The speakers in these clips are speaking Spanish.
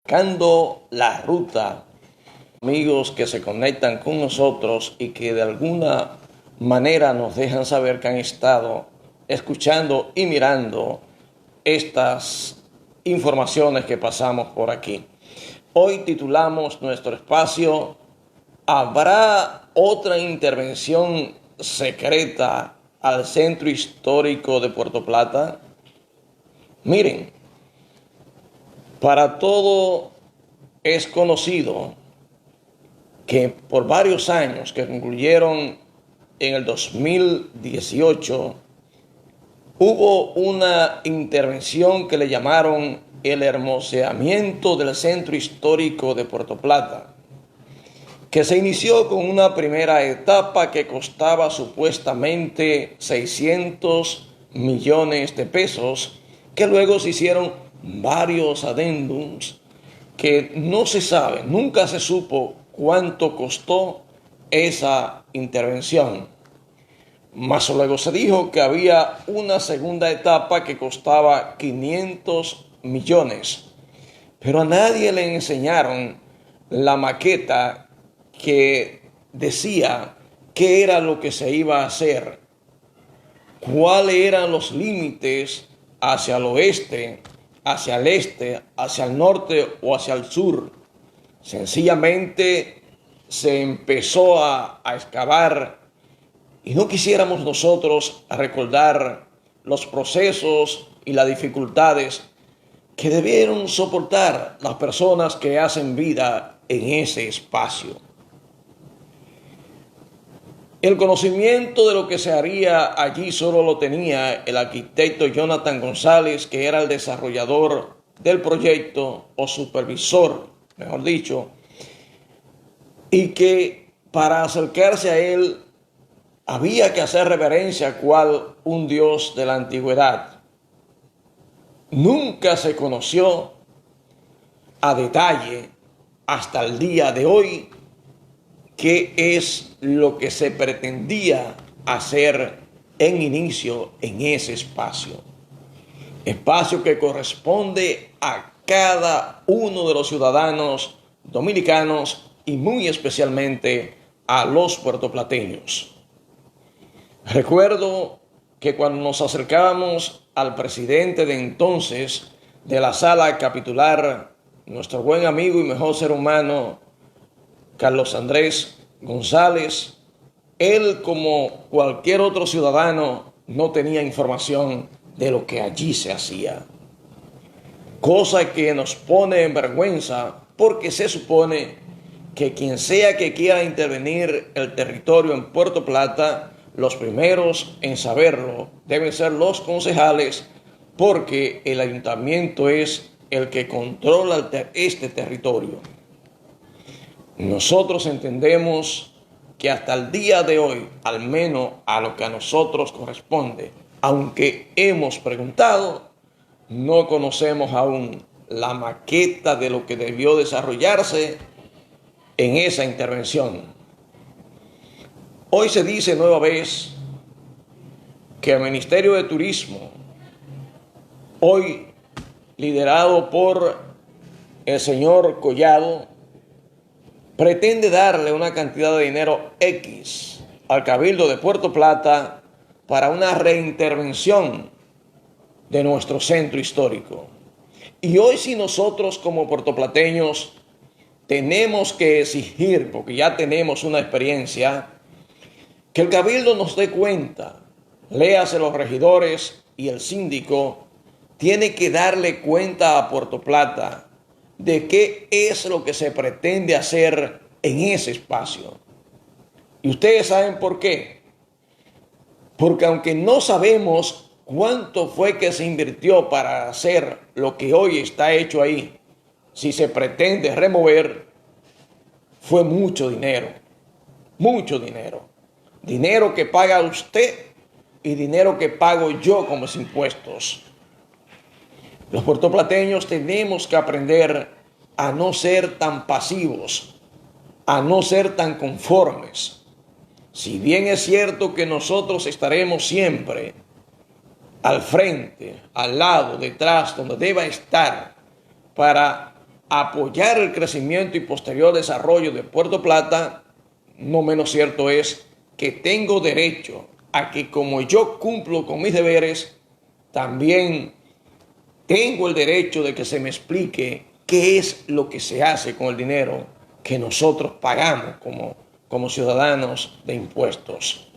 marcando la ruta, amigos que se conectan con nosotros y que de alguna manera nos dejan saber que han estado escuchando y mirando estas informaciones que pasamos por aquí. Hoy titulamos nuestro espacio ¿Habrá otra intervención secreta al centro histórico de Puerto Plata? Miren, para todo es conocido que por varios años que concluyeron en el 2018, hubo una intervención que le llamaron el hermoseamiento del centro histórico de Puerto Plata, que se inició con una primera etapa que costaba supuestamente 600 millones de pesos, que luego se hicieron varios adendums que no se sabe, nunca se supo cuánto costó esa intervención. Más luego se dijo que había una segunda etapa que costaba 500 millones, pero a nadie le enseñaron la maqueta que decía qué era lo que se iba a hacer, cuáles eran los límites hacia el oeste, hacia el este, hacia el norte o hacia el sur. Sencillamente se empezó a excavar y no quisiéramos nosotros recordar los procesos y las dificultades que debieron soportar las personas que hacen vida en ese espacio. El conocimiento de lo que se haría allí solo lo tenía el arquitecto Jonathan González, que era el desarrollador del proyecto o supervisor, mejor dicho, y que para acercarse a él había que hacer reverencia a cual un dios de la antigüedad. Nunca se conoció a detalle hasta el día de hoy qué es lo que se pretendía hacer en inicio en ese espacio. Espacio que corresponde a cada uno de los ciudadanos dominicanos y muy especialmente a los puertoplateños. Recuerdo que cuando nos acercábamos al presidente de entonces de la sala capitular, nuestro buen amigo y mejor ser humano, Carlos Andrés González, él como cualquier otro ciudadano no tenía información de lo que allí se hacía. Cosa que nos pone en vergüenza porque se supone que quien sea que quiera intervenir el territorio en Puerto Plata, los primeros en saberlo deben ser los concejales, porque el ayuntamiento es el que controla este territorio. Nosotros entendemos que hasta el día de hoy, al menos a lo que a nosotros corresponde, aunque hemos preguntado, no conocemos aún la maqueta de lo que debió desarrollarse en esa intervención. Hoy se dice nueva vez que el Ministerio de Turismo, hoy liderado por el señor Collado, pretende darle una cantidad de dinero X al Cabildo de Puerto Plata para una reintervención de nuestro centro histórico. Y hoy si nosotros como puertoplateños tenemos que exigir, porque ya tenemos una experiencia, que el Cabildo nos dé cuenta, léase los regidores y el síndico, tiene que darle cuenta a Puerto Plata de qué es lo que se pretende hacer en ese espacio. Y ustedes saben por qué. Porque aunque no sabemos cuánto fue que se invirtió para hacer lo que hoy está hecho ahí, si se pretende remover, fue mucho dinero. Mucho dinero. Dinero que paga usted y dinero que pago yo con mis impuestos. Los puertoplateños tenemos que aprender a no ser tan pasivos, a no ser tan conformes. Si bien es cierto que nosotros estaremos siempre al frente, al lado, detrás, donde deba estar, para apoyar el crecimiento y posterior desarrollo de Puerto Plata, no menos cierto es que tengo derecho a que, como yo cumplo con mis deberes, también tengo el derecho de que se me explique qué es lo que se hace con el dinero que nosotros pagamos como ciudadanos de impuestos.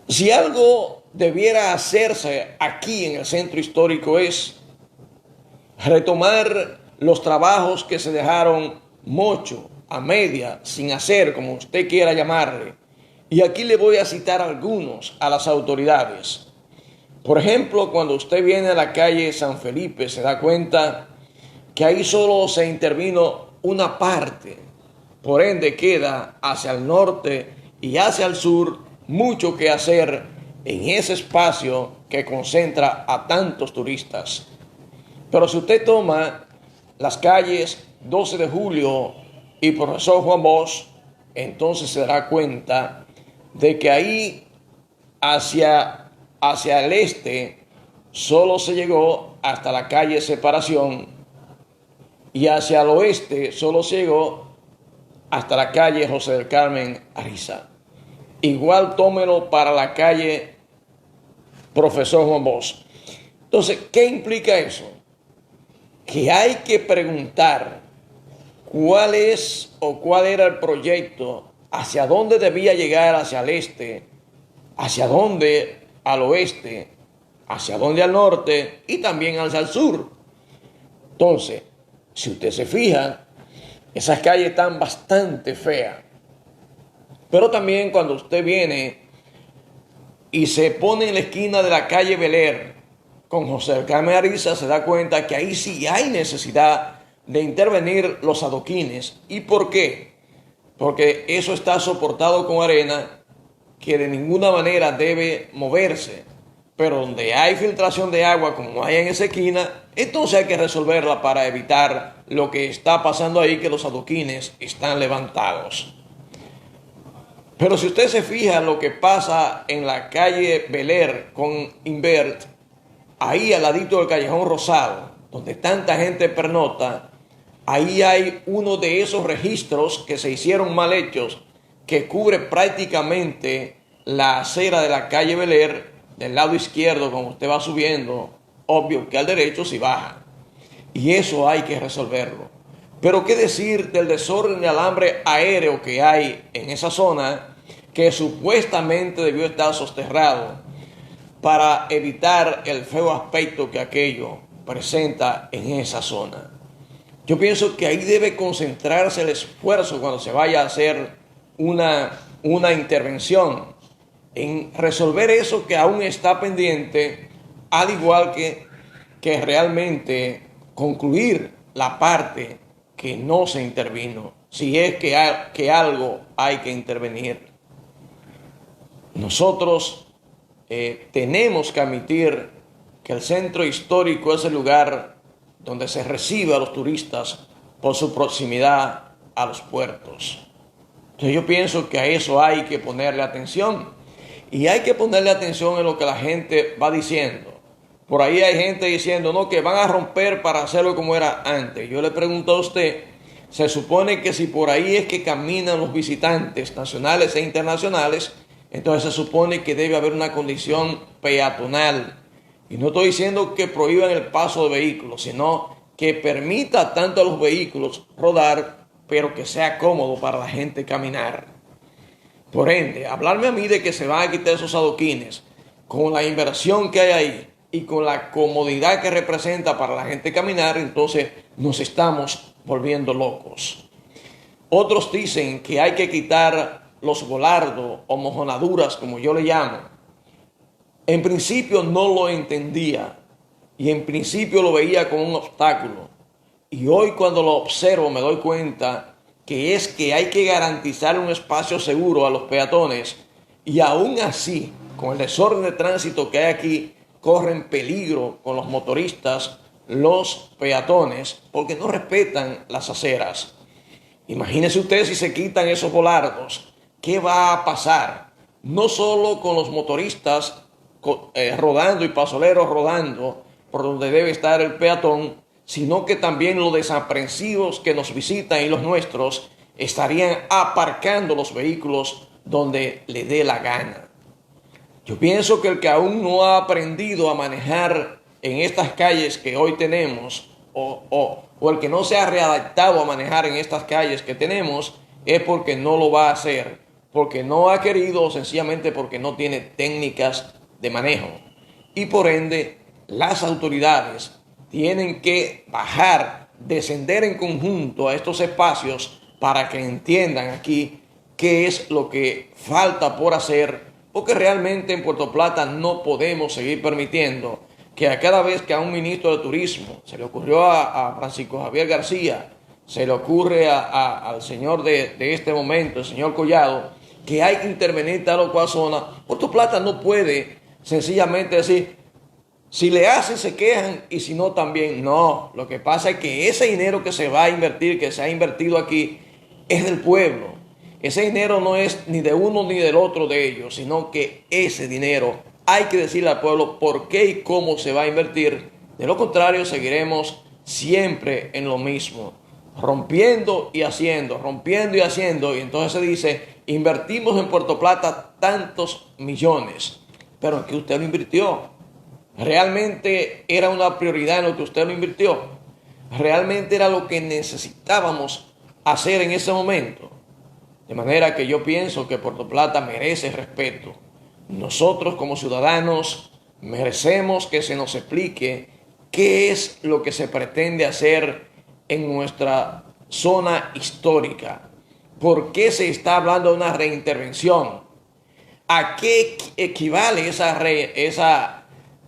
Si algo debiera hacerse aquí en el centro histórico es retomar los trabajos que se dejaron mocho, a media, sin hacer, como usted quiera llamarle. Y aquí le voy a citar algunos a las autoridades. Por ejemplo, cuando usted viene a la calle San Felipe, se da cuenta que ahí solo se intervino una parte. Por ende, queda hacia el norte y hacia el sur mucho que hacer en ese espacio que concentra a tantos turistas. Pero si usted toma las calles 12 de Julio y Profesor Juan Bosch, entonces se dará cuenta de que ahí hacia el este solo se llegó hasta la calle Separación y hacia el oeste solo se llegó hasta la calle José del Carmen Ariza. Igual tómelo para la calle Profesor Juan Bosch. Entonces, ¿qué implica eso? Que hay que preguntar cuál es o cuál era el proyecto, hacia dónde debía llegar, hacia el este, hacia dónde al oeste, hacia dónde al norte y también hacia el sur. Entonces, si usted se fija, esas calles están bastante feas. Pero también cuando usted viene y se pone en la esquina de la calle Beler con José del Carmen Ariza, se da cuenta que ahí sí hay necesidad de intervenir los adoquines. ¿Y por qué? Porque eso está soportado con arena que de ninguna manera debe moverse. Pero donde hay filtración de agua, como hay en esa esquina, entonces hay que resolverla para evitar lo que está pasando ahí, que los adoquines están levantados. Pero si usted se fija lo que pasa en la calle Beler con Invert, ahí al ladito del Callejón Rosado, donde tanta gente pernota, ahí hay uno de esos registros que se hicieron mal hechos, que cubre prácticamente la acera de la calle Beler, del lado izquierdo, como usted va subiendo, obvio que al derecho si baja. Y eso hay que resolverlo. Pero qué decir del desorden de alambre aéreo que hay en esa zona, que supuestamente debió estar soterrado para evitar el feo aspecto que aquello presenta en esa zona. Yo pienso que ahí debe concentrarse el esfuerzo cuando se vaya a hacer una intervención en resolver eso que aún está pendiente, al igual que realmente concluir la parte que no se intervino, si es que algo hay que intervenir. Nosotros tenemos que admitir que el centro histórico es el lugar donde se recibe a los turistas por su proximidad a los puertos. Entonces yo pienso que a eso hay que ponerle atención. Y hay que ponerle atención en lo que la gente va diciendo. Por ahí hay gente diciendo, no, que van a romper para hacerlo como era antes. Yo le pregunto a usted, se supone que si por ahí es que caminan los visitantes nacionales e internacionales, entonces se supone que debe haber una condición peatonal. Y no estoy diciendo que prohíban el paso de vehículos, sino que permita tanto a los vehículos rodar, pero que sea cómodo para la gente caminar. Por ende, hablarme a mí de que se van a quitar esos adoquines con la inversión que hay ahí y con la comodidad que representa para la gente caminar, entonces nos estamos volviendo locos. Otros dicen que hay que quitar los volardos o mojonaduras, como yo le llamo. En principio no lo entendía y en principio lo veía como un obstáculo. Y hoy cuando lo observo me doy cuenta que es que hay que garantizar un espacio seguro a los peatones y aún así, con el desorden de tránsito que hay aquí, corren peligro con los motoristas, los peatones, porque no respetan las aceras. Imagínese usted si se quitan esos volardos, ¿qué va a pasar? No solo con los motoristas rodando y pasoleros rodando por donde debe estar el peatón, sino que también los desaprensivos que nos visitan y los nuestros estarían aparcando los vehículos donde le dé la gana. Yo pienso que el que aún no ha aprendido a manejar en estas calles que hoy tenemos, o el que no se ha readaptado a manejar en estas calles que tenemos, es porque no lo va a hacer, porque no ha querido o sencillamente porque no tiene técnicas de manejo. Y por ende, las autoridades tienen que bajar, descender en conjunto a estos espacios para que entiendan aquí qué es lo que falta por hacer, porque realmente en Puerto Plata no podemos seguir permitiendo que a cada vez que a un ministro de turismo se le ocurrió a Francisco Javier García, se le ocurre al señor de este momento, el señor Collado, que hay que intervenir tal o cual zona, Puerto Plata no puede sencillamente decir, si le hacen se quejan y si no también. No, lo que pasa es que ese dinero que se va a invertir, que se ha invertido aquí, es del pueblo. Ese dinero no es ni de uno ni del otro de ellos, sino que ese dinero hay que decirle al pueblo por qué y cómo se va a invertir. De lo contrario, seguiremos siempre en lo mismo, rompiendo y haciendo, rompiendo y haciendo. Y entonces se dice, invertimos en Puerto Plata tantos millones, pero ¿en qué usted lo invirtió? ¿Realmente era una prioridad en lo que usted lo invirtió? ¿Realmente era lo que necesitábamos hacer en ese momento? De manera que yo pienso que Puerto Plata merece respeto. Nosotros como ciudadanos merecemos que se nos explique qué es lo que se pretende hacer en nuestra zona histórica. ¿Por qué se está hablando de una reintervención? ¿A qué equivale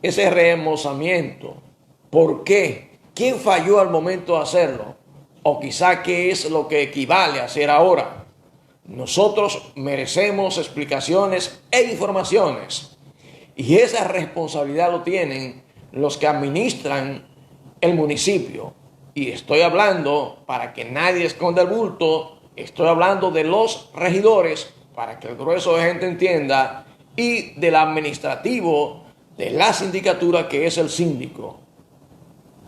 ese reembolsamiento? ¿Por qué? ¿Quién falló al momento de hacerlo? O quizá qué es lo que equivale a hacer ahora. Nosotros merecemos explicaciones e informaciones. Y esa responsabilidad lo tienen los que administran el municipio. Y estoy hablando, para que nadie esconda el bulto, estoy hablando de los regidores, para que el grueso de gente entienda, y del administrativo de la sindicatura, que es el síndico.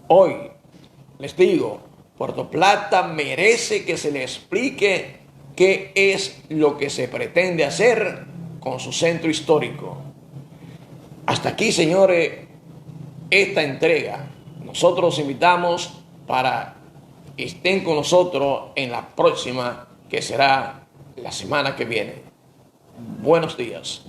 Hoy les digo, Puerto Plata merece que se le explique qué es lo que se pretende hacer con su centro histórico. Hasta aquí, señores, esta entrega. Nosotros los invitamos para que estén con nosotros en la próxima, que será la semana que viene. Buenos días.